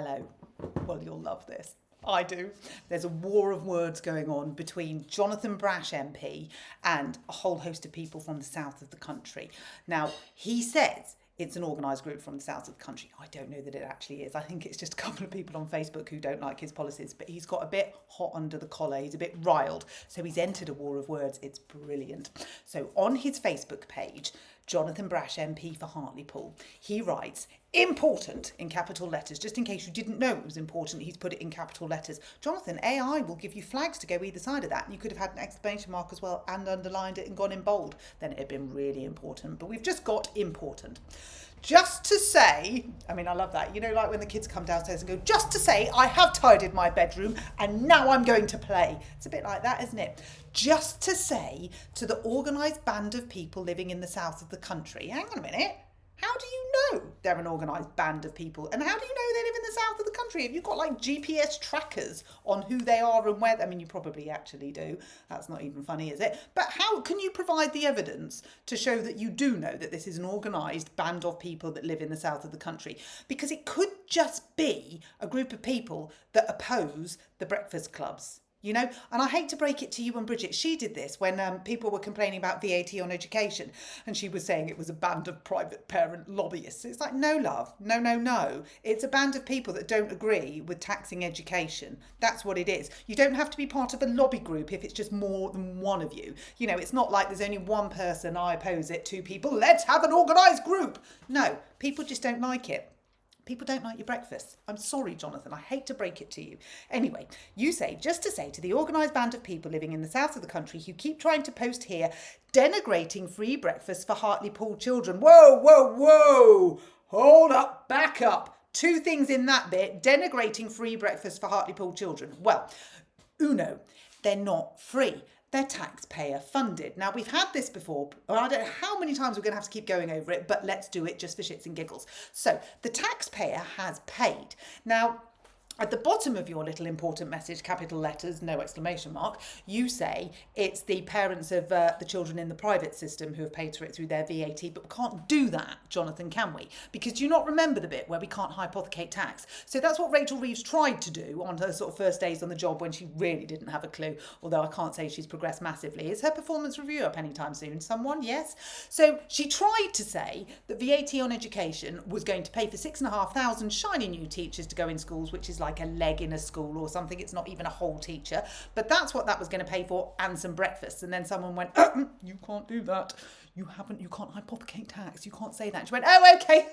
Hello. Well, you'll love this. I do. There's a war of words going on between Jonathan Brash MP and a whole host of people from the south of the country. Now, he says it's an organised group from the south of the country. I don't know that it actually is. I think it's just a couple of people on Facebook who don't like his policies, but he's got a bit hot under the collar. He's a bit riled. So he's entered a war of words. It's brilliant. So on his Facebook page, Jonathan Brash MP for Hartlepool, he writes, important in capital letters. Just in case you didn't know it was important, he's put it in capital letters. Jonathan, AI will give you flags to go either side of that. And you could have had an exclamation mark as well and underlined it and gone in bold. Then it had been really important. But we've just got important. Just to say, I mean, I love that. You know, like when the kids come downstairs and go, just to say, I have tidied my bedroom and now I'm going to play. It's a bit like that, isn't it? Just to say to the organised band of people living in the south of the country, hang on a minute, how do you know they're an organised band of people? And how do you know they live in the south of the country? Have you got like GPS trackers on who they are and where? I mean, you probably actually do. That's not even funny, is it? But how can you provide the evidence to show that you do know that this is an organised band of people that live in the south of the country? Because it could just be a group of people that oppose the breakfast clubs. You know, and I hate to break it to you and Bridget, she did this when people were complaining about VAT on education and she was saying it was a band of private parent lobbyists. It's like, no, love, no. It's a band of people that don't agree with taxing education. That's what it is. You don't have to be part of a lobby group if it's just more than one of you. You know, it's not like there's only one person, I oppose it, two people, let's have an organised group. No, people just don't like it. People don't like your breakfast. I'm sorry, Jonathan. I hate to break it to you. Anyway, you say, just to say to the organised band of people living in the south of the country who keep trying to post here, denigrating free breakfast for Hartlepool children. Whoa. Hold up, back up. Two things in that bit. Denigrating free breakfast for Hartlepool children. Well, uno, they're not free. They're taxpayer funded. Now, we've had this before. I don't know how many times we're going to have to keep going over it, but let's do it just for shits and giggles. So the taxpayer has paid. Now, at the bottom of your little important message, capital letters, no exclamation mark, you say it's the parents of the children in the private system who have paid for it through their VAT, but we can't do that, Jonathan, can we? Because do you not remember the bit where we can't hypothecate tax? So that's what Rachel Reeves tried to do on her sort of first days on the job when she really didn't have a clue, although I can't say she's progressed massively. Is her performance review up anytime soon? Someone? Yes? So she tried to say that VAT on education was going to pay for 6,500 shiny new teachers to go in schools, which is like a leg in a school or something. It's not even a whole teacher, but that's what that was going to pay for, and some breakfasts. And then someone went, you can't do that. You can't hypothecate tax. You can't say that. And she went, oh, okay.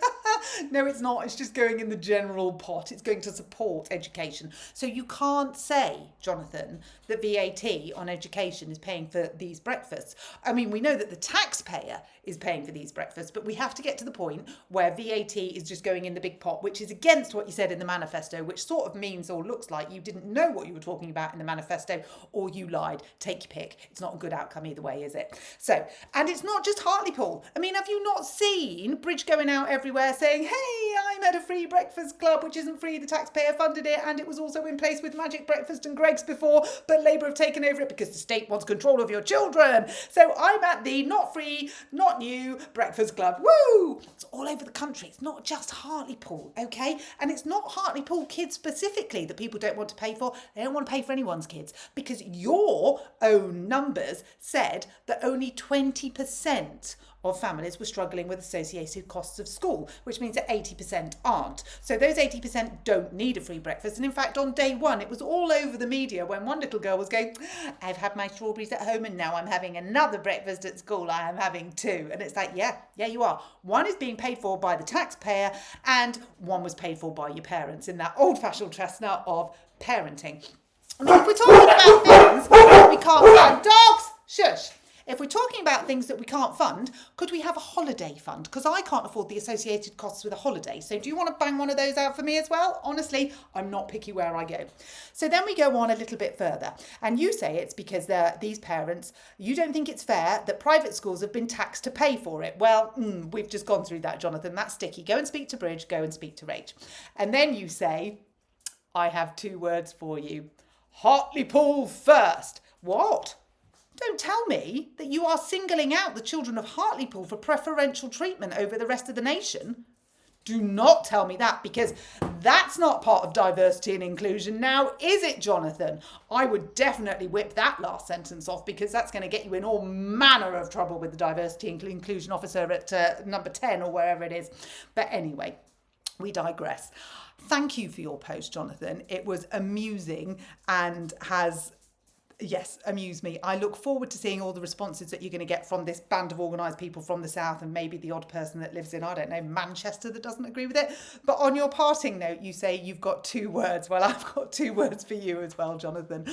No, it's not. It's just going in the general pot. It's going to support education. So you can't say, Jonathan, that VAT on education is paying for these breakfasts. I mean, we know that the taxpayer is paying for these breakfasts, but we have to get to the point where VAT is just going in the big pot, which is against what you said in the manifesto, which sort of means or looks like you didn't know what you were talking about in the manifesto, or you lied. Take your pick. It's not a good outcome either way, is it? So, and it's not just Hartlepool. I mean, have you not seen Bridge going out everywhere saying, hey, I'm at a free breakfast club, which isn't free, the taxpayer funded it, and it was also in place with Magic Breakfast and Greggs before, but Labour have taken over it because the state wants control of your children. So I'm at the not free, not new breakfast club. Woo! It's all over the country. It's not just Hartlepool, okay? And it's not Hartlepool kids specifically that people don't want to pay for. They don't want to pay for anyone's kids because your own numbers said that only 20% of families were struggling with associated costs of school, which means that 80% aren't. So those 80% don't need a free breakfast. And in fact, on day one, it was all over the media when one little girl was going, I've had my strawberries at home and now I'm having another breakfast at school. I am having two. And it's like, yeah, you are. One is being paid for by the taxpayer and one was paid for by your parents in that old-fashioned chestnut of parenting. I mean, if we're talking about things that we can't fund, dogs, shush. If we're talking about things that we can't fund, could we have a holiday fund? Because I can't afford the associated costs with a holiday. So do you want to bang one of those out for me as well? Honestly, I'm not picky where I go. So then we go on a little bit further. And you say it's because these parents, you don't think it's fair that private schools have been taxed to pay for it. Well, we've just gone through that, Jonathan. That's sticky. Go and speak to Bridge. Go and speak to Rach. And then you say, I have two words for you. Hartlepool first. What? Don't tell me that you are singling out the children of Hartlepool for preferential treatment over the rest of the nation. Do not tell me that, because that's not part of diversity and inclusion now, is it, Jonathan? I would definitely whip that last sentence off, because that's going to get you in all manner of trouble with the diversity and inclusion officer at number 10 or wherever it is. But anyway, we digress. Thank you for your post, Jonathan. It was amusing and has, yes, amused me. I look forward to seeing all the responses that you're going to get from this band of organised people from the south, and maybe the odd person that lives in, I don't know, Manchester that doesn't agree with it. But on your parting note, you say you've got 2 words. Well, I've got 2 words for you as well, Jonathan.